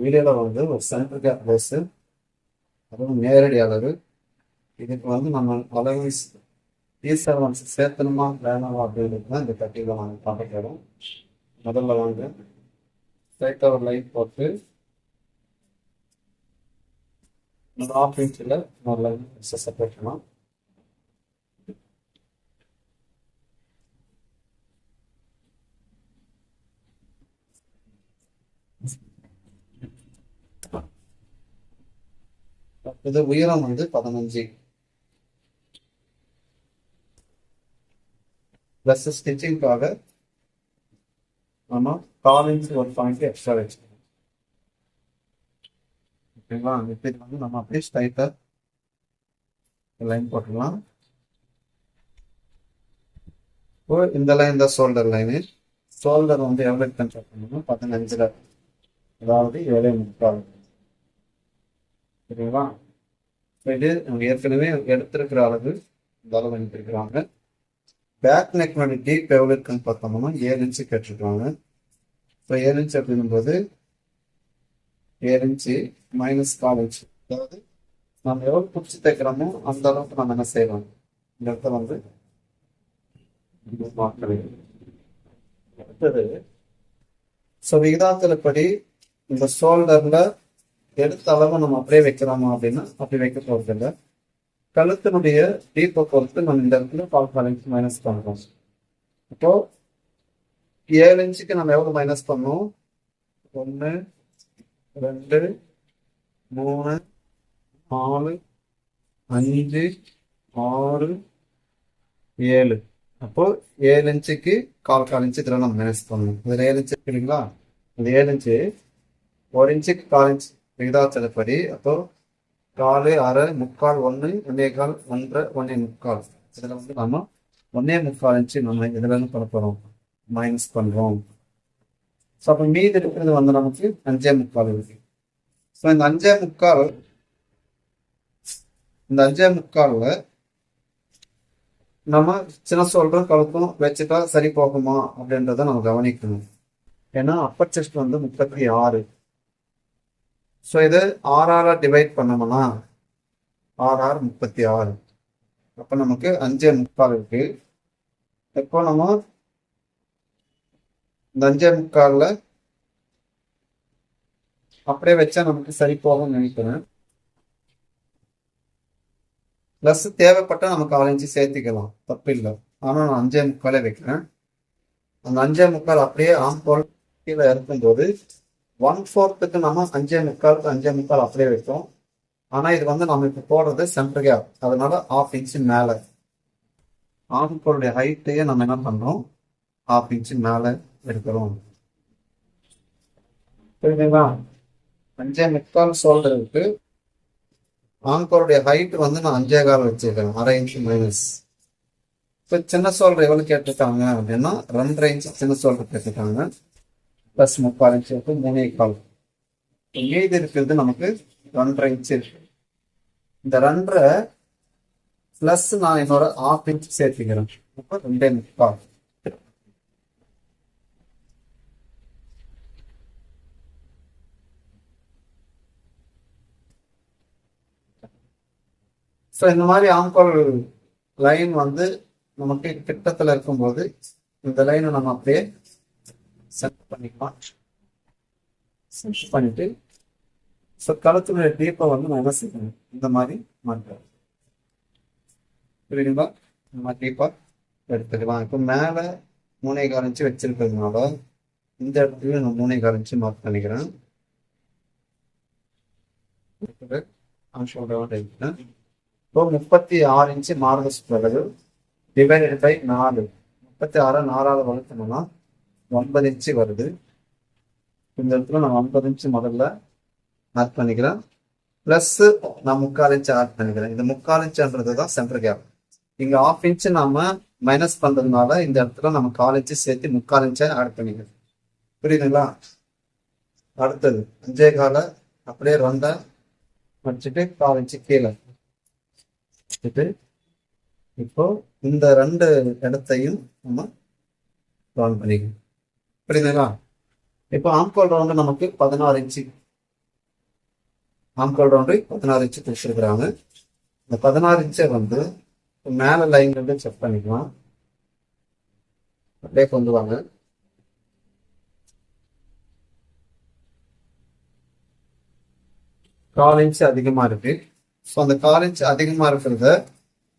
வீடியோவில் வந்து ஒரு சென்டர் கேப் பேஸு, அதுவும் நேரடி அளவு. இதுக்கு வந்து நம்ம அளவு ஈசர்வன்ஸ் சேர்த்தணுமா வேணாமா அப்படின்றது தான் இந்த கட்டியில் நாங்கள் பார்க்க போகிறோம். முதல்ல வந்து ஸ்ட்ரைட்டாக ஒரு லைன் போட்டு ஒரு 1/2 இன்ச்சில் ஒரு லைன் செப்பரேட் பண்ணலாம். இது உயரம் வந்து 15 ப்ளஸ் ஸ்டிச்சிங்காக நம்ம 1/4 இன்ச் ஒரு பாயிண்ட் எக்ஸ்ட்ரா வச்சுக்கணும். ஓகேங்களா? இப்போ இது வந்து நம்ம அப்படியே ஸ்ட்ரைட்டாக லைன் போட்டுக்கலாம். இப்போ இந்த லைன் தான் ஷோல்டர் லைனு. ஷோல்டர் வந்து எவ்வளோ கன்செப்ட் பண்ணணும்? 15, அதாவது 7.75. சரிங்களா? இது நம்ம ஏற்கனவே எடுத்திருக்கிற அளவு இந்த அளவு அனுப்பியிருக்கிறாங்க. பேக் நெக்னோட டீப் எவ்வளோ இருக்குன்னு பார்த்தோம்னா 7 இன்ச்சு கேட்டிருக்காங்க. இப்போ 7 இன்ச்சு அப்படிங்கும்போது 7 இன்ச்சு மைனஸ் 1/4 இன்ச்சு, அதாவது நம்ம எவ்வளோ பிடிச்சி தைக்கிறோமோ அந்த அளவுக்கு நம்ம என்ன செய்யலாம், இந்த இடத்துல வந்து அடுத்தது. ஸோ விகிதாத்திரப்படி இந்த ஷோல்டர்ல எடுத்த அளவு நம்ம அப்படியே வைக்கிறோமா அப்படின்னா அப்படி வைக்க போறது இல்லை. கழுத்தினுடைய டீப்பை பொறுத்து நம்ம இந்த இடத்துல 1/4 இன்ச் மைனஸ் பண்றோம். இப்போ 7 இன்ச்சுக்கு நம்ம எவ்வளவு மைனஸ் பண்ணோம்? 1, 2, 3, 4, 5, 6, 7. அப்போ 7 இன்ச்சுக்கு 1/4 இன்ச்சு இதில் நம்ம மைனஸ் பண்ணணும். இதில் 7 இன்ச்சு இல்லைங்களா? இந்த 7 இன்ச்சு 1 இன்ச்சுக்கு 1/4 இன்ச் விகிதாச்சாரப்படி. அப்போ 4, 1/2, 3/4, 1, 1/4, 1/2, 1/3. இதில் வந்து நம்ம 1/3 இன்ச்சு நம்ம இதில் இருந்து பண்ண போகிறோம், மைனஸ் பண்ணுறோம். ஸோ அப்போ மீதி இருக்கிறது வந்து நமக்கு 5/3 இருக்கு. ஸோ இந்த 5/3 நம்ம சின்ன சொல்கிறோம் கழுத்தும் வச்சுட்டா சரி போகுமா அப்படின்றத நம்ம கவனிக்கணும். ஏன்னா அப்பர் செஸ்ட் வந்து 36. ஸோ இது 6ஆல் டிவைட் பண்ணோம்னா 6×6 36. அப்போ நமக்கு 5/3 இருக்கு. இப்போ நம்ம இந்த 5/3 அப்படியே வச்சா நமக்கு சரி போகும்னு நினைக்கிறேன். ப்ளஸ் தேவைப்பட்டால் நமக்கு 1/4 இன்ச்சு சேர்த்திக்கலாம், தப்பு இல்லை. ஆனால் நான் 5/3 வைக்கிறேன். அந்த 5/3 அப்படியே ஆம்போல் கீழே இருக்கும்போது 1/4க்கு நம்ம 5/3க்கு 5/3 அப்படியே வைப்போம். ஆனால் இது வந்து நம்ம இப்போ போடுறது சென்டர் கேப், அதனால 1/2 இன்ச்சு மேலே ஆம்போலுடைய ஹைட்டையே நம்ம என்ன பண்ணுறோம், 1/2 இன்ச்சு மேலே எடுக்கிறோம். புரியுதுங்களா? 5/3 ஷோல்டர் இருக்கு. ஆங்கோருடைய ஹைட் வந்து நான் 5.25 வச்சிருக்கேன், 1/2 இன்ச்சு மைனஸ். இப்போ சின்ன ஷோல்டர் எவ்வளோ கேட்டிருக்காங்க அப்படின்னா 2.5 இன்ச்சு சின்ன ஷோல்டர் கேட்டிருக்காங்க. ப்ளஸ் 3/4 இன்ச்சு இருக்கு, 3.25. மீதி இருக்கிறது நமக்கு 2.5 இன்ச்சு இருக்கு. இந்த 2.5 ப்ளஸ் நான் என்னோட 1/2 இன்ச்சு சேர்த்துக்கிறேன். இப்போ 2.25. ஸோ இந்த மாதிரி ஆங்கோல் லைன் வந்து நமக்கு கிட்டத்தில் இருக்கும்போது இந்த லைனை நம்ம அப்படியே செட் பண்ணிக்கலாம். செட் பண்ணிட்டு ஸோ கழுத்துடைய டீப்பை வந்து நான் என்ன செய்யணும், இந்த மாதிரி மாற்றேன். புரியுதுங்களா? இந்த மாதிரி டீப்பாக எடுத்துக்கலாம். இப்போ மேலே 3.25 இன்ச்சு வச்சிருக்கிறதுனால இந்த இடத்துல நான் 3.25 இன்ச்சு மார்க் பண்ணிக்கிறேன். இப்போ 36 இன்ச்சு மார்பு சுற்றளவு டிவைடட் பை 4. 36 4ஆல் வகுத்தோம்னா 9 இன்ச்சு வருது. இந்த இடத்துல நான் 9 இன்ச்சு முதல்ல ஆட் பண்ணிக்கிறேன். ப்ளஸ் நான் 3/4 இன்ச்சு ஆட் பண்ணிக்கிறேன். இந்த 3/4 இன்ச்சுன்றது தான் சென்டர் கேப். இங்கே 1/2 இன்ச்சு நம்ம மைனஸ் பண்ணுறதுனால இந்த இடத்துல நம்ம 1/4 இன்ச்சு சேர்த்து 3/4 இன்ச்சை ஆட் பண்ணிக்கிறேன். புரியுதுங்களா? அடுத்தது 5.25 அப்படியே 2 வச்சுட்டு 1/4 இன்ச்சு கீழே வச்சுட்டு இப்போ இந்த 2 இடத்தையும் நம்ம ரவுண்ட் பண்ணிக்கணும். புரியுதுங்களா? இப்போ ஆம்கோல் ரவுண்டு நமக்கு 16 இன்ச்சு ஆம்கோல் ரவுண்டு 16 இன்ச்சு கொடுத்துருக்குறாங்க. இந்த 16 இன்ச்சை வந்து மேலே லைன் வந்து செக் பண்ணிக்கலாம். அப்படியே கொண்டு வாங்க. கால் இன்ச்சு அதிகமா இருக்கு. ஸோ அந்த கால் இன்ச்சு அதிகமா இருக்கிறத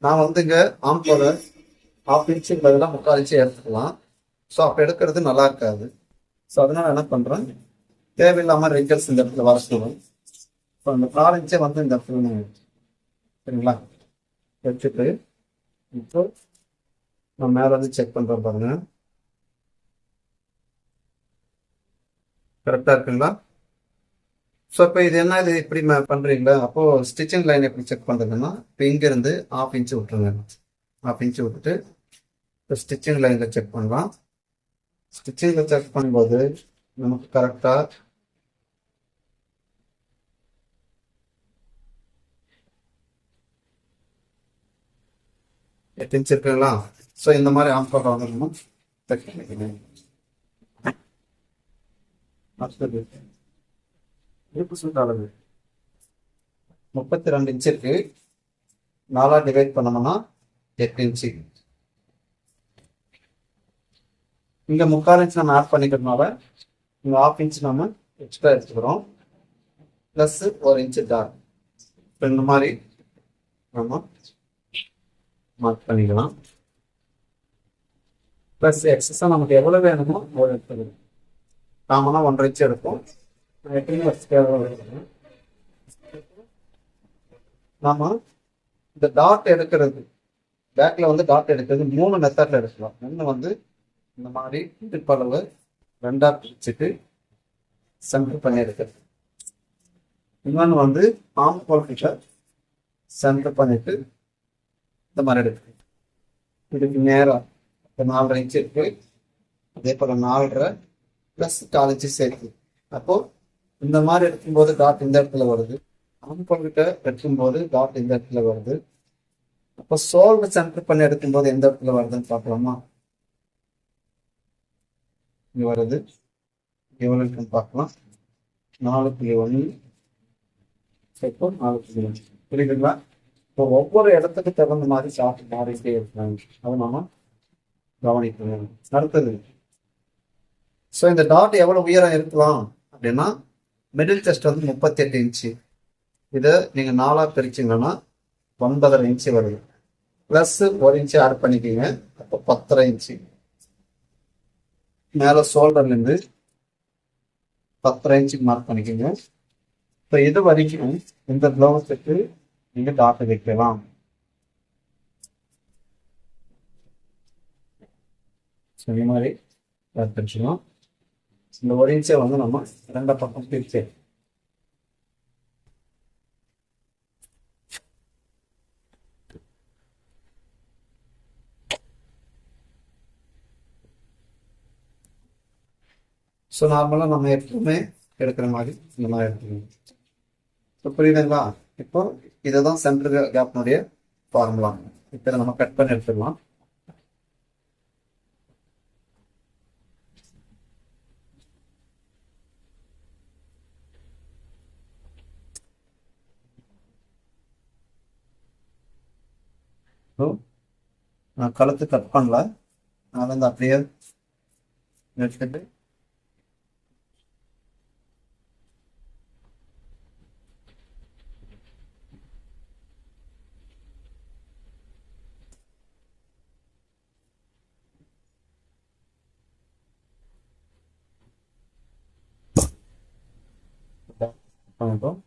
நான் வந்து இங்க ஆம்கோலை 1/2 இன்ச்சுக்கு பதிலாக 3/4 இன்ச்சு எடுத்துக்கலாம். ஸோ அப்போ எடுக்கிறது நல்லா இருக்காது. ஸோ அதனால என்ன பண்றேன், தேவையில்லாம ரிங்கல்ஸ் இந்த இடத்துல வர சொல்லுவேன். ஸோ அந்த 4 இன்ச்சை வந்து இந்த இடத்துல சரிங்களா எடுத்துட்டு இப்போ நான் மேல வந்து செக் பண்றேன் பாருங்க. கரெக்டா இருக்குங்களா? ஸோ இப்போ இது என்ன, இது இப்படி பண்றீங்களா? அப்போ ஸ்டிச்சிங் லைன் எப்படி செக் பண்றதுன்னா, இப்போ இங்க இருந்து 1/2 இன்ச்சு விட்டுருங்க. 1/2 இன்ச்சு விட்டுட்டு இப்போ ஸ்டிச்சிங் லைன்ல செக் பண்ணலாம். ஸ்டிச்சிங்ல செக் பண்ணும்போது நமக்கு கரெக்டா 8 இன்ச் இருக்குங்களா? ஸோ இந்த மாதிரி ஆம்கோல் வந்து நம்ம செக் பண்ணிக்கணும். அடுத்தது இருப்பு சுட்டு அளவு 32 இன்ச் இருக்கு. 4 டிவைட் பண்ணோம்னா 8 இன்ச்சு. இங்க 3/4 இன்ச் நம்ம ஆட் பண்ணிக்கிறதுனால இங்க 1/2 இன்ச் நம்ம எக்ஸ்ட்ரா எடுத்துக்கிறோம். Plus 1 inch dot. இந்த மாதிரி நம்ம மார்க் பண்ணிக்கலாம். பிளஸ் எக்ஸஸா நமக்கு எவ்வளவு வேணுமோ அவ்வளவு எடுத்துக்கணும். காமனா 1.5 இன்ச் எடுப்போம். நாம இந்த டாட் எடுக்கிறது, பேக்ல வந்து டாட் எடுக்கிறது 3 மெத்தட்ல எடுக்கலாம். ஒன்று வந்து இந்த மாதிரி இடுப்பளவு 2ஆ பிரிச்சுட்டு சென்டர் பண்ணி எடுக்கிறது. இன்னொன்று வந்து ஆம்கோல் கிட்ட சென்டர் பண்ணிட்டு இந்த மாதிரி எடுக்கிறது. இதுக்கு நேரம் இப்போ 4.5 இன்ச் இருக்கு. அதே போல 4.5 பிளஸ் 4 இன்ச்சு சேர்த்து. அப்போ இந்த மாதிரி எடுக்கும்போது டாட் இந்த இடத்துல வருது. ஆம்கோல் கிட்ட எடுக்கும்போது டாட் இந்த இடத்துல வருது. அப்போ சோல்டர் சென்டர் பண்ணி எடுக்கும்போது எந்த இடத்துல வருதுன்னு பார்க்கலாமா? இங்க வருது. எவ்வளவு இருக்குன்னு பார்க்கலாம். 4.1. இப்போ 4.1 புரியுதுங்களா? இப்போ ஒவ்வொரு இடத்துக்கு தகுந்த மாதிரி ஷார்ட் மாறிட்டே இருக்காங்க. அதை நாம கவனிக்கணும். அடுத்தது, ஸோ இந்த டாட் எவ்வளவு உயரம் இருக்கலாம் அப்படின்னா, மிடில் செஸ்ட் வந்து 38 இன்ச்சு. இதை நீங்க 4ஆ பிரிச்சிங்கன்னா 9.5 இன்ச்சு வருது. பிளஸ் 1 இன்ச்சு ஆட் பண்ணிக்கிங்க. அப்போ 10.5 இன்ச்சு. மேல ஷோல்டர்ல இருந்து 10.5 இன்ச்சுக்கு மார்க் பண்ணிக்கோங்க. இப்போ இது வரைக்கும் இந்த பிளவுஸுக்கு நீங்க டாட் வைக்கலாம். இந்த மாதிரி பிரிச்சுக்கலாம். இந்த 1 இன்ச்சை வந்து நம்ம 2 பக்கம் பிரிச்சு ஸோ நார்மலாக நம்ம எப்பவுமே எடுக்கிற மாதிரி இந்த மாதிரி எடுத்துக்கணும். ஸோ புரியுதுங்களா? இப்போ இதுதான் சென்டர் கேப்னுடைய ஃபார்முலா. இப்போ நம்ம கட் பண்ணி எடுத்துடலாம். நான் கழுத்து கட் பண்ணல, நான் வந்து அப்படியே எடுத்துட்டு பண்ணிட்டோம்.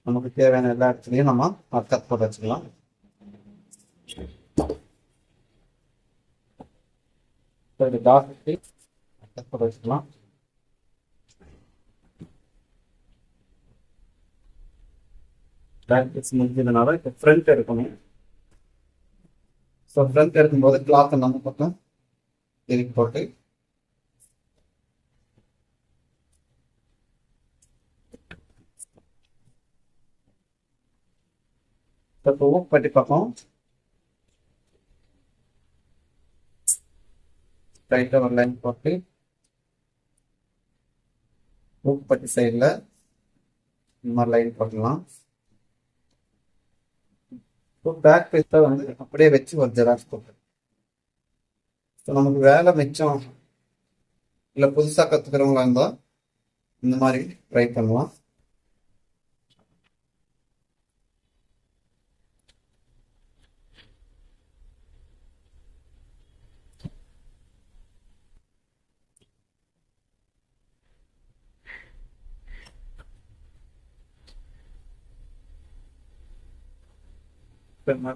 நமக்கு தேவையான எல்லா இடத்துலையும் நம்ம கட் போட்டு வச்சுக்கலாம். டாட் கட் போட்டு வச்சுக்கலாம். ப்ராக்டிஸ் முடிஞ்சதுனால இப்போ ஃப்ரண்ட் எடுக்கணும். ஸோ ஃப்ரண்ட் எடுக்கும்போது கிளாத்தை நம்ம பக்கம் திருப்பி போட்டு இப்போ பட்டி பக்கம் ரைட்டாக ஒரு லைன் போட்டு பட்டி சைடில் இந்த மாதிரி லைன் போட்டுக்கலாம். இப்போ பேக் பீஸை வந்து அப்படியே வச்சு ஒரு ஜெராக்ஸ் போட்டு நமக்கு வேலை மிச்சம் இல்லை புதுசாக கற்றுக்கிறவங்களா இருந்தால் இந்த மாதிரி ட்ரை பண்ணலாம்.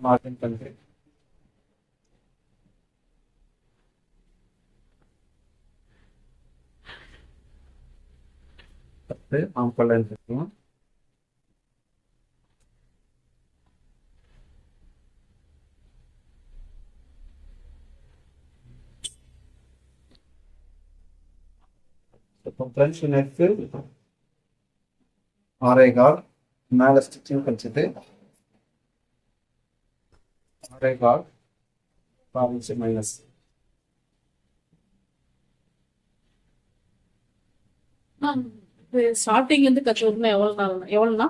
மார்ஜின் பண்ணி பத்து ஆம்பல் லைன் வச்சுக்கலாம். இப்போ ஃப்ரெண்ட்ஸ் நெக்கு 6.25 மேலே ஸ்டிச்சிங் வச்சுட்டு 6.25 பாதிச்சு மைனஸ் ஸ்டார்டிங் இருந்து கற்றுக்கணும் எவ்வளோனா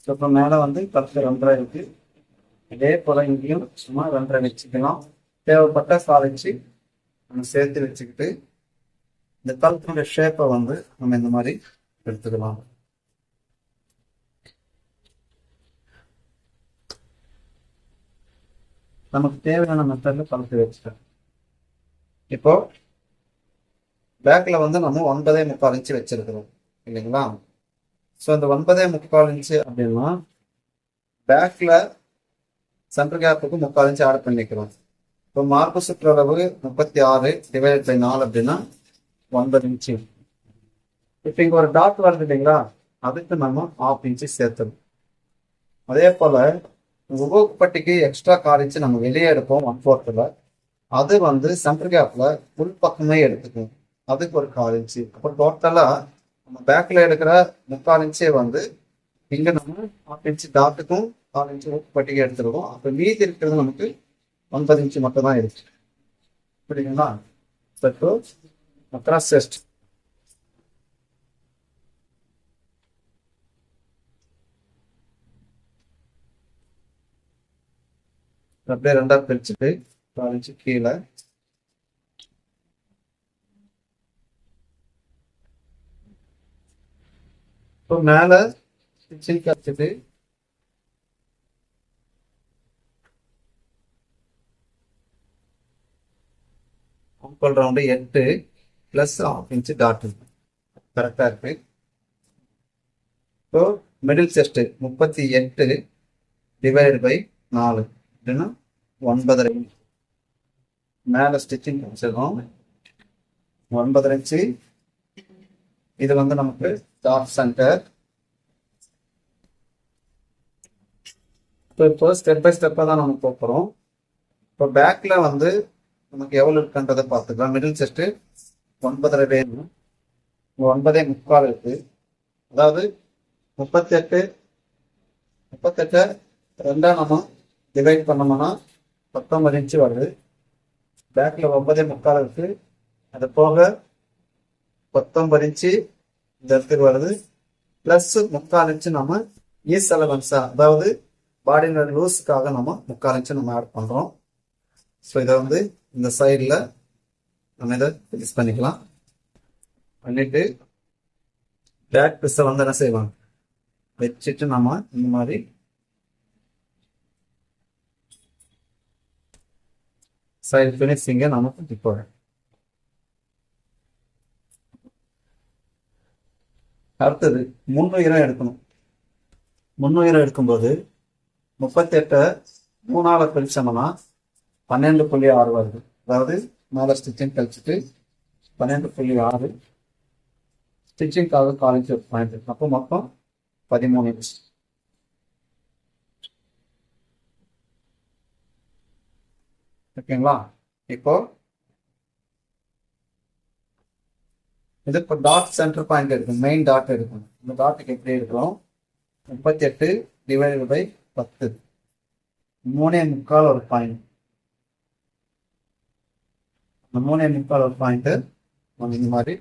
இப்போ மேலே வந்து 10 2.5 இருக்கு. இதே போல இங்கேயும் சும்மா 2.5 வச்சுக்கலாம். தேவைப்பட்ட சாதிச்சு நம்ம சேர்த்து வச்சுக்கிட்டு இந்த கழுத்துடைய ஷேப்பை வந்து நம்ம இந்த மாதிரி எடுத்துக்கலாம். நமக்கு தேவையான மெத்தட்ல கழுத்து வச்சுட்டேன். இப்போ பேக்ல வந்து நம்ம 9.25 இன்ச்சு வச்சிருக்கிறோம் இல்லைங்களா? ஸோ அந்த 9.25 இன்ச்சு அப்படின்னா பேக்ல சென்டர் கேப்புக்கு 3/4 இன்ச்சு ஆட் பண்ணிக்கிறோம். இப்போ மார்பு சுற்றளவு 36 டிவைட் பை 4 அப்படின்னா 9 இன்ச்சு. இப்போ இங்க ஒரு டாட் வருது இல்லைங்களா? அதுக்கு நம்ம 1/2 இன்ச்சு சேர்த்தணும். அதே போல உபோகப்பட்டிக்கு எக்ஸ்ட்ரா 1/4 இன்ச்சு நம்ம வெளியே எடுப்போம் 1/4. அது வந்து சென்டர் கேப்ல உள் பக்கமே எடுத்துக்கும். அதுக்கு ஒரு 1/4 இன்ச்சு. அப்போ டோட்டலா நம்ம பேக்ல எடுக்கிற 3/4 இன்ச்சே வந்து இங்க நம்ம 1/2 இன்ச்சு டாட்டுக்கும் 1/4 இன்ச்சு பட்டிகை எடுத்துருவோம். அப்ப மீதி இருக்கிறது நமக்கு 9 இன்ச்சு மட்டும் தான் இருக்கு. புரியுதுங்களா? அக்ராஸ் செஸ்ட் அப்படியே 2ஆ பிரிச்சுட்டு 1/4 இன்ச்சு கீழே இப்போ மேல ஸ்டிச்சிங் வச்சுட்டு ஆம்பல் ரவுண்டு 8 பிளஸ் 1/2 இன்ச்சு டாட் கரெக்டா இருக்கு. இப்போ மிடில் செஸ்ட் 38 டிவைட் பை 4 அப்படின்னா 9.5 இன்ச்சு. மேல ஸ்டிச்சிங் வச்சிருக்கோம் 9.5 இன்ச்சு. இது வந்து நமக்கு டாப் சென்டர். இப்போ ஸ்டெப் பை ஸ்டெப்பாக தான் நம்ம போகிறோம். இப்போ பேக்ல வந்து நமக்கு எவ்வளோ இருக்குன்றதை பார்த்துக்கலாம். மிடில் செஸ்ட் 9.5 வேணும். 9.25 இருக்கு. அதாவது 38 2ஆ நம்ம டிவைட் பண்ணோம்னா 19 இன்ச்சு வருது. பேக்ல 9.25 இருக்கு. அது போக 19 இன்ச்சு இந்த இடத்துக்கு வருது. பிளஸ் 3/4 இன்ச்சு நம்ம ஈஸ் அலவன்ஸா, அதாவது பாடியோட லூஸுக்காக நம்ம 3/4 இன்ச்சு நம்ம ஆட் பண்றோம். ஸோ இதை வந்து இந்த சைடில் நம்ம இதை ஃபிக்ஸ் பண்ணிக்கலாம். பண்ணிட்டு பேக் பீஸை வந்து என்ன செய்வாங்க வச்சுட்டு நம்ம இந்த மாதிரி சைடு ஃபினிஷிங்கை நம்ம இப்போ அடுத்தது முன்னுயரம் எடுக்கணும். முன்னுயரம் எடுக்கும்போது 38 3ஆல பிரிச்சோம்னா 12.6 வருது. அதாவது மேலே ஸ்டிச்சிங் கழிச்சுட்டு 12.6 ஸ்டிச்சிங்காக காலேஜ் பாயிண்ட். அப்போ மொத்தம் 13 இன்ச். ஓகேங்களா? இப்போ இது இப்போ டாட் சென்டர் பாயிண்ட் இருக்கும், மெயின் டாட் இருக்கும். இந்த டாட்டுக்கு எப்படி இருக்கும்? 38 டிவைடட் பை 10, 3.25 ஒரு பாயிண்ட். இந்த 3.25 ஒரு பாயிண்ட் நம்ம இந்த மாதிரி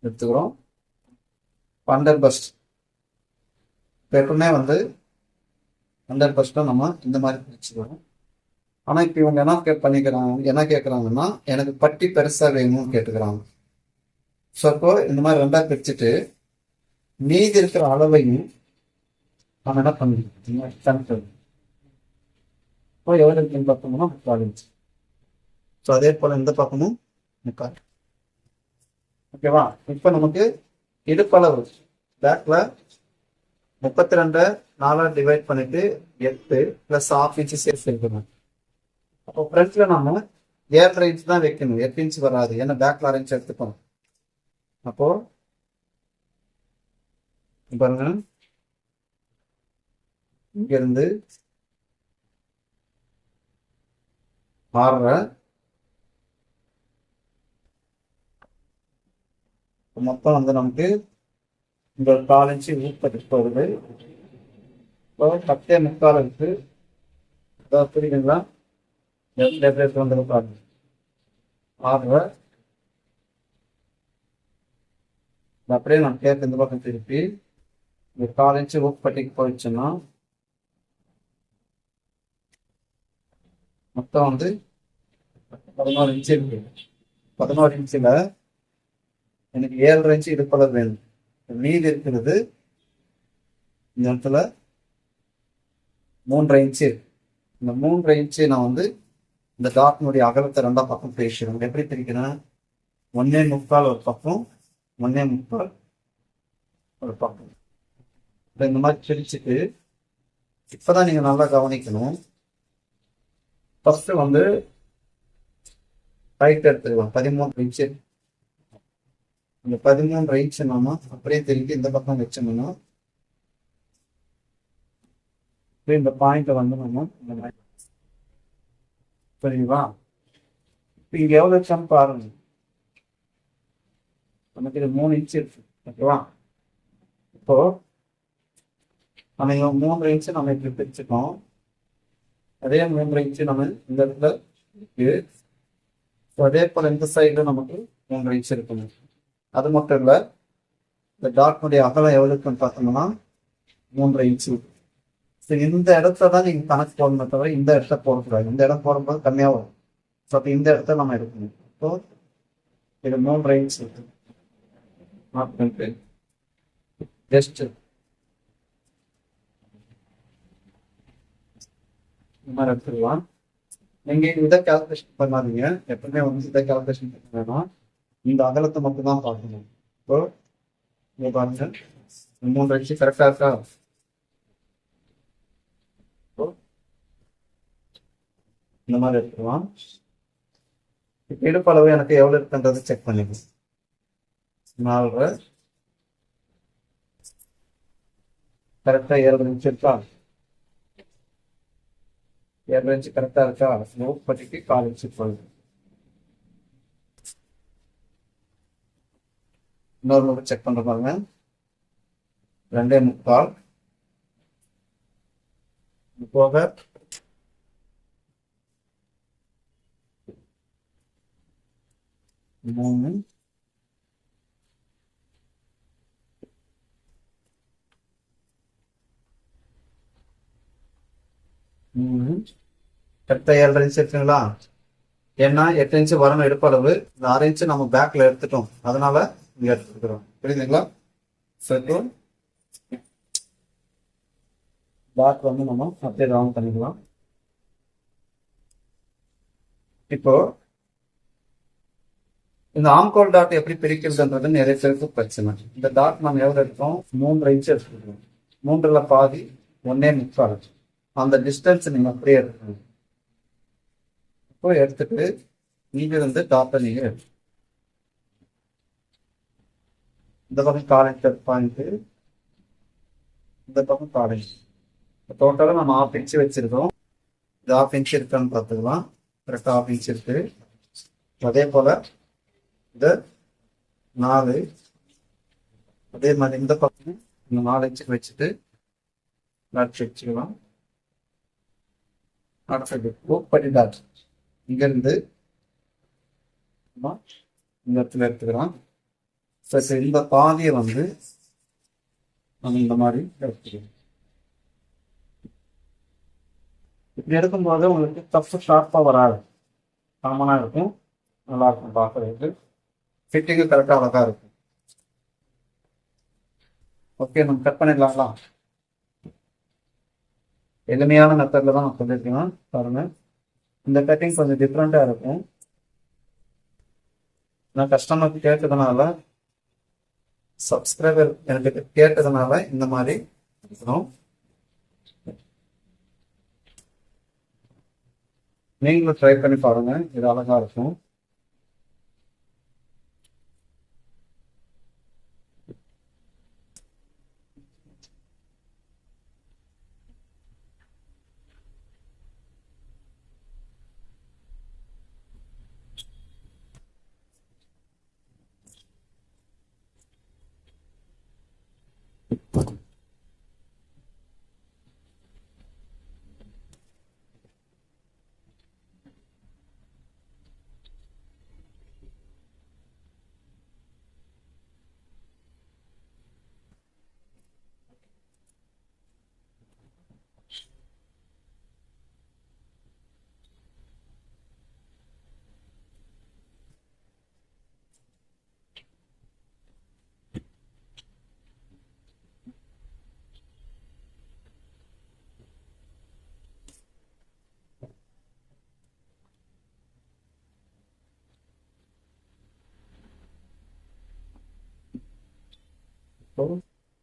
எடுத்துக்கிறோம். அண்டர் பஸ்ட் இப்போ எப்பவுமே வந்து அண்டர் பஸ்ட்டை நம்ம இந்த மாதிரி பிரிச்சுக்கிறோம். ஆனால் இப்போ இவங்க என்ன கேட்குறாங்கன்னா எனக்கு பட்டி பெருசாக வேணும்னு கேட்டுக்கிறாங்க. ஸோ இப்போ இந்த மாதிரி ரெண்டாக பிரிச்சுட்டு மீதி இருக்கிற அளவையும் நம்ம என்ன பண்ணிக்கலாம், கணக்கு. இப்போ எவ்வளோ இருக்குன்னு பார்த்தோம்னா 3 இன்ச். ஸோ அதே போல் இந்த பக்கமும் 3. ஓகேவா? இப்போ நமக்கு இடுப்பளவு பேக்ல 32 4 டிவைட் பண்ணிட்டு 8 + 1/2 இன்ச் சேர்த்து இருக்கணும். அப்போ ஃப்ரண்ட்ல நம்ம 7.5 இன்ச் தான் வைக்கணும், 8 இன்ச் வராது. ஏன்னா பேக்ல 6 இன்ச் எடுத்துக்கணும். அப்போ பாருங்க, இங்க இருந்து 6.5 மொத்தம் வந்து நமக்கு இந்த 4 இன்ச்சு ஊப்பட்டு வருது. இப்போ 10.25 இருக்கு. அதாவது புரியுதுங்களா? வந்து பாருங்க, 6.5 அப்படியே நான் கேட்க இந்த பக்கம் திருப்பி இந்த 4 இன்ச்சு ஊப்பட்டிக்கு போயிடுச்சுன்னா மொத்தம் வந்து 11 இன்ச்சு இருக்கு. 11 இன்ச்சில் எனக்கு 7.5 இன்ச்சு இடுப்பளவு வேணும். மீதி இருக்கிறது இந்த இடத்துல 3.5 இன்ச்சு இருக்கு. இந்த 3.5 இன்ச்சு நான் வந்து இந்த டாட்னுடைய அகலத்தை 2 பக்கம் பிரிக்கிறேன். எப்படி பிரிக்கிறேன்? 1.25 ஒரு பக்கம், 1.25 ஒரு பக்கம். இந்த மாதிரி பிரிச்சுட்டு இப்பதான் நீங்க நல்லா கவனிக்கணும். ஃபர்ஸ்ட் வந்து ரைட் எடுத்துக்கலாம். 13 இன்ச்சு. இந்த 13 இன்ச்சு நம்ம அப்படியே திருப்பி இந்த பக்கம் வச்சோம்னா இந்த பாயிண்ட வந்து நம்ம இந்த மாதிரி, சரிங்களா? இப்போ இங்க எவ்வளவு வச்சான்னு பாருங்க. நமக்கு இது 3 இன்ச்சு இருக்கு. ஓகேவா? இப்போ நம்ம 3 இன்ச்சு நம்ம இப்படி பிரிச்சுக்கோம். அதே 3 இன்ச்சு நம்ம இந்த இடத்துல இருக்கு. அதே போல இந்த சைடுல நமக்கு 3 இன்ச்சு இருக்கணும். அது மட்டும் இல்ல, இந்த டாட்னுடைய அகலம் எவ்வளவு இருக்குன்னு பார்த்தோம்னா 3.5 இன்ச்சு. இந்த இடத்த தான் நீங்க கணக்கு போடணுமே தவிர இந்த இடத்த போடக்கூடாது. இந்த இடம் போடும்போது கம்மியா வரும். ஸோ அப்போ இந்த இடத்த நம்ம எடுக்கணும். இப்போ இது 3.5 இன்ச்சு இருக்கு. ஜஸ்ட் இந்த மாதிரி எடுத்துக்கலாம். நீங்க இதை கால்குலேஷன் பண்ணாதீங்க. எப்பவுமே வந்து இதை கால்குலேஷன் பண்ண வேணாம். இந்த அகலத்தை மட்டும் தான் பார்க்கணும். இப்போ இங்க பாருங்க, 3.5 இன்ச்சு கரெக்டா இருக்கா? இந்த மாதிரி எடுத்துக்கலாம். இப்ப இடுப்பளவு எனக்கு எவ்வளவு இருக்குன்றது செக் பண்ணிக்கலாம். 4.5 கரெக்டா 7 இன்ச்சு இருக்கா? 7 இன்ச்சு கரெக்டா இருக்கா? பட்டிக்கு 4 இன்ச்சு போகுது. இன்னொரு முறை செக் பண்ற பாருங்க, 2.25 போக 3 கரெக்டா 7.5 இன்ச்சு இருக்குங்களா? ஏன்னா 8 இன்ச்சு வரணும் எடுப்பளவு. இந்த 6 இன்ச்சு நம்ம பேக்ல எடுத்துட்டோம், அதனால இங்க எடுத்துக்கிறோம். புரியுதுங்களா? சரி, பேக் வந்து நம்ம அப்படியே ரவுண்ட் பண்ணிக்கலாம். இப்போ இந்த ஆம்கோல் டாட் எப்படி பிரிக்கிறதுன்றது நிறைய பேருக்கு பிரச்சனை. இந்த டாட் நம்ம எவ்வளவு எடுத்தோம்? 3 இன்ச்சு எடுத்துக்கிறோம். 3ல் பாதி 1.25. அந்த டிஸ்டன்ஸ் நீங்க அப்படியே எடுக்கணும். இப்போ எடுத்துட்டு நீங்க வந்து டாட்டை நீங்க இந்த பக்கம் 4 இன்ச் பாயிண்ட், இந்த பக்கம் 4 இன்ச். டோட்டலா நம்ம 1/2 இன்ச்சு வச்சிருக்கோம். இது 1/2 இன்ச்சு இருக்கான்னு பார்த்துக்கலாம். கரெக்டா 1/2 இன்ச்சு இருக்கு. அதே போல இதை 4. அதே மாதிரி இந்த பக்கம் இந்த 4 இன்ச்சுக்கு வச்சுட்டு டாட் வச்சுக்கலாம். அடுத்தது ஓப்படி டாட் இங்கேருந்து இந்த இடத்துல எடுத்துக்கலாம். ஸோ இந்த பாதியை வந்து நம்ம இந்த மாதிரி எடுத்துக்கலாம். இப்படி எடுக்கும்போது உங்களுக்கு தப்பு ஷார்ப்பாக வராது, காமனாக இருக்கும், நல்லா இருக்கும் பார்க்கறதுக்கு, ஃபிட்டிங்கு கரெக்டாக அழகாக இருக்கும். ஓகே, நம்ம கட் பண்ணிடலாங்களா? எளிமையான மெத்தடில் தான் நான் சொல்லியிருக்கேன் பாருங்க. இந்த கட்டிங் கொஞ்சம் டிஃப்ரெண்ட்டாக இருக்கும். நான் கஸ்டமருக்கு கேட்டதுனால, சப்ஸ்கிரைபர் எனக்கு கேட்டதுனால இந்த மாதிரி இருக்கணும். நீங்களும் ட்ரை பண்ணி பாருங்க, இது அழகா இருக்கும்.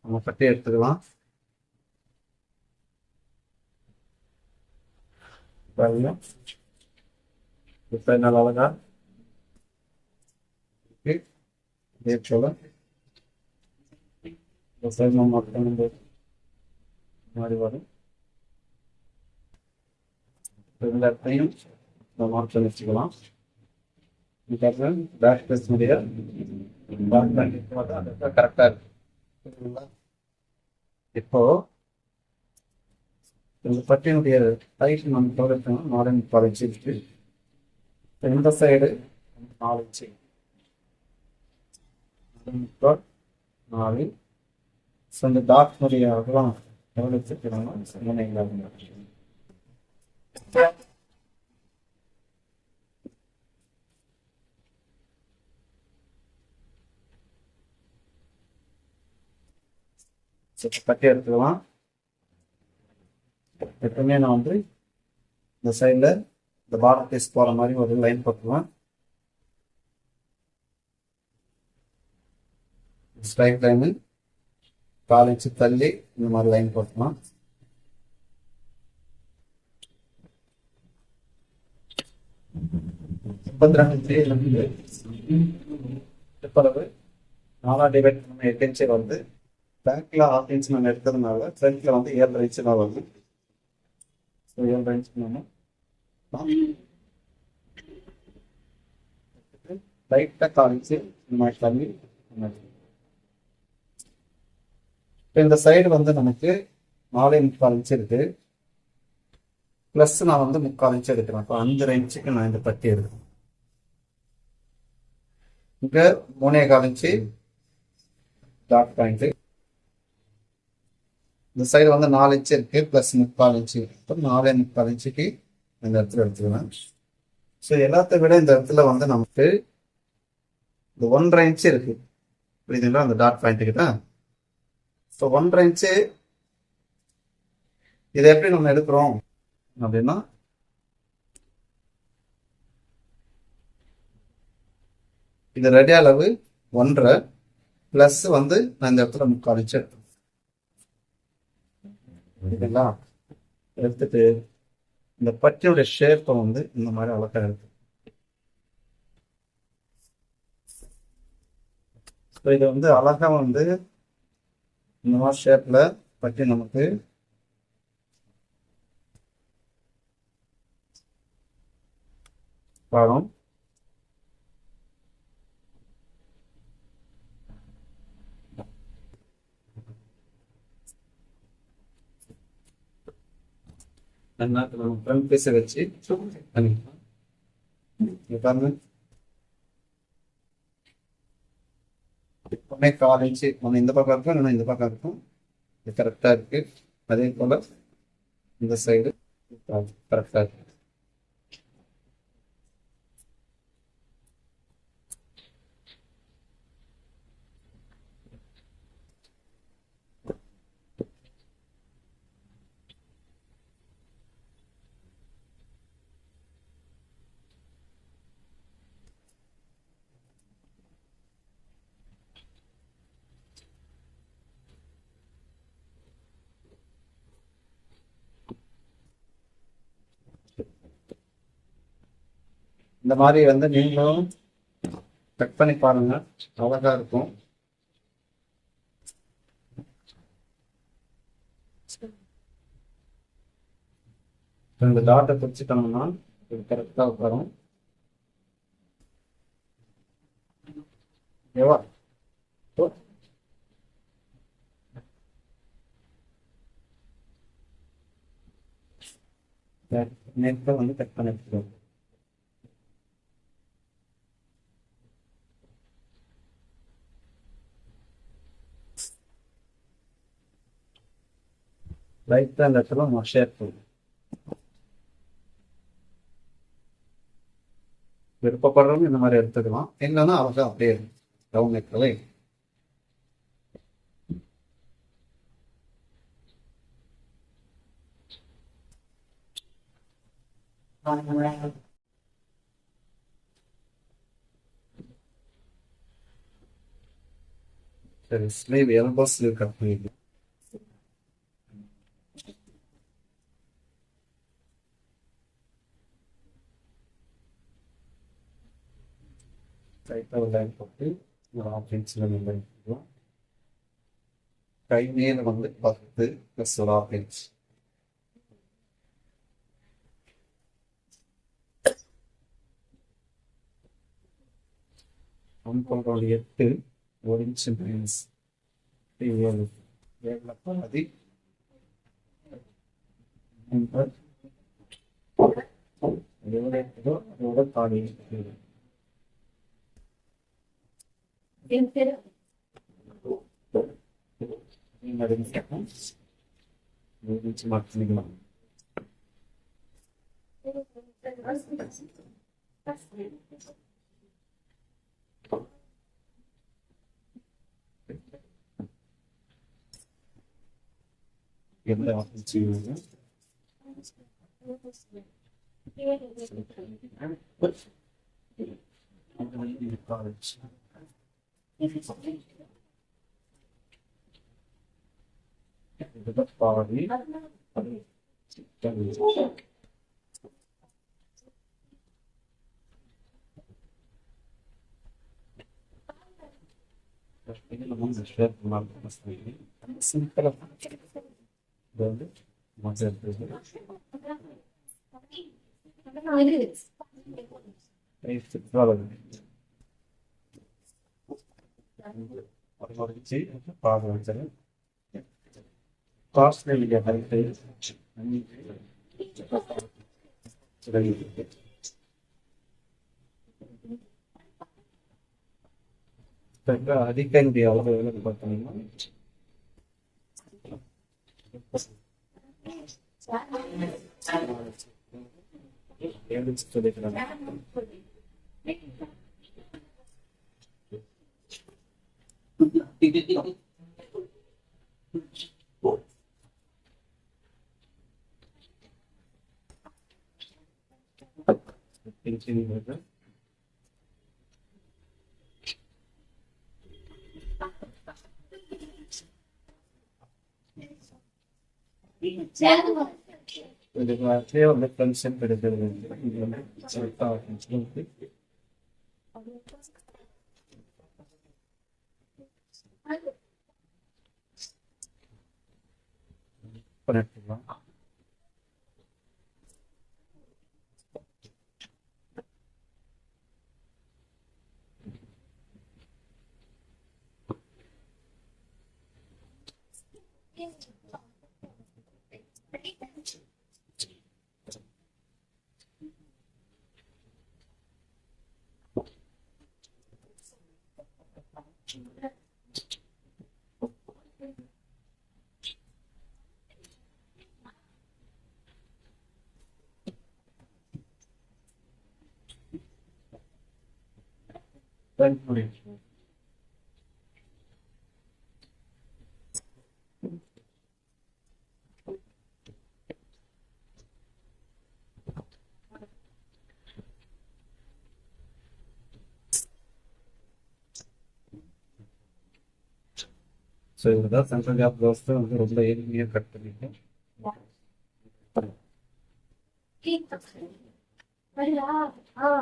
நம்ம பட்டி எடுத்துக்கலாம். பாருங்க, இப்போ என்ன அழகா இதே போல மாதிரி வரும். இந்த இடத்தையும் நம்ம மார்க் பண்ணி வச்சுக்கலாம். பேக் பீஸ் முடிய கரெக்டாக இருக்கு. இப்போ இந்த பட்டியினுடைய ஹைட் நம்ம தொடர்க்கணும் 4 இன்ச்சு இருக்கு. இந்த சைடு 4 இன்ச்சு 4. ஸோ இந்த டாட்னுடைய அகலம் எவ்வளோ வச்சுருக்கிறோம்னா சொன்னீங்களா? பட்டி எடுத்துக்கலாம். எப்பவுமே நான் வந்து இந்த சைடில் இந்த பார்டர் பீஸ் போகிற மாதிரி ஒரு லைன் போட்டுருவேன். ஸ்ட்ரைட் லைனு 4 இன்ச்சு தள்ளி இந்த மாதிரி லைன் போட்டுக்கலாம். இப்பளவு 4 டிவைட் பண்ண 8 இன்ச்சு வந்து பேக்கில் 1/2 இன்ச் நம்ம எடுத்ததுனால ஃப்ரண்ட்ல வந்து 7 இன்ச்சு தான் வருது. ஸோ 7 இன்ச்சு நம்ம லைட்டாக 4 இன்ச்சு இந்த மாதிரி தள்ளி. இப்போ இந்த சைடு வந்து நமக்கு 4.25 இன்ச்சு இருக்கு. ப்ளஸ் நான் வந்து 3/4 இன்ச்சு எடுக்கிறேன். இப்போ 5.5 இன்ச்சுக்கு நான் இந்த பட்டி எடுக்கிறேன். இங்கே 3.25 இன்ச்சு டாட் பாயிண்ட். இந்த சைடு வந்து 4 இன்ச்சு இருக்கு, ப்ளஸ் 3/4 இன்ச்சு. இப்போ 4.25 இன்ச்சுக்கு இந்த இடத்துல எடுத்துக்கலாம். ஸோ எல்லாத்த விட இந்த இடத்துல வந்து நமக்கு இந்த 1.5 இன்ச்சு இருக்கு, புரியுதுங்களா? அந்த டாட் பாயிண்ட்டுக்கு தான். ஸோ 1.5 இன்ச்சு இதை எப்படி நம்ம எடுக்கிறோம் அப்படின்னா, இது ரெடி அளவு 1.5 ப்ளஸ் வந்து நான் இந்த இடத்துல 3/4 இன்ச்சு எடுத்துறேன். புரியுதுங்களா? எடுத்துட்டு இந்த பட்டியோட ஷேப்பை வந்து இந்த மாதிரி அழகா எடுத்து, இதை வந்து அழகா வந்து இந்த மாதிரி ஷேப்ல பட்டி நமக்கு வரும். நல்லா நம்ம ஃப்ரண்ட் பீஸை வச்சு பண்ணிக்கலாம். இங்க பாருங்க, எப்பவுமே 1/4 இன்ச்சு ஒன்று இந்த பக்கம் இருக்கும், இன்னொன்று இந்த பக்கம் இருக்கும். இது கரெக்டா இருக்கு. அதே போல இந்த சைடு கரெக்டா இருக்கு. இந்த மாதிரி வந்து நீங்களும் கட் பண்ணி பாருங்க, அழகா இருக்கும். இந்த டாட்டை பிடிச்சிட்டோம்னா இது கரெக்டா வரும். ஓகேவா? நெட்டை வந்து கட் பண்ணி எடுத்துக்கோங்க. லைட்டாக அந்த இடத்துல நம்ம ஷேப் பண்ணும். விருப்பப்படுறவங்க இந்த மாதிரி எடுத்துக்கலாம், இல்லைன்னா அவங்க அப்படியே டவுன் நெக்கில் சரி. ஸ்லீவ் எல்போ ஸ்லீவ் கட் பண்ணிக்கலாம். லைட்டாக ஒரு லைன் போட்டு ஒரு 1/2 இன்ச்சில் லைன் போட்டுக்கலாம். கை மேல வந்து 10 + ஒரு 1/2 இன்ச். அம்பலோட 8 1 இன்ச் மைனஸ் 7 7 பாதி எவ்வளோ இருக்குதோ அதோட பாதி இருக்குது. மார்க் பண்ணிக்கலாம். எந்த ஆஃபீஸ் காலேஜ் பாதி சிம்பிளா வந்து மஜா மடிச்சு பாகம் வச்சது காஸ்ட்லி ஹைட்டு அடிக்கடி அளவு பார்த்தீங்கன்னா சொல்லிக்கிறாங்க. வந்து ஃப்ரெண்ட்ஷிப் எடுக்கிறது இது வந்து பண்ணிட்டுலாம் முடியும். ஸோ இதுதான் சென்ட்ரல் கேப் ரோஸ்ட்டை வந்து ரொம்ப எளிமையாக கட் பண்ணிட்டு ठीक है। बढ़िया। हाँ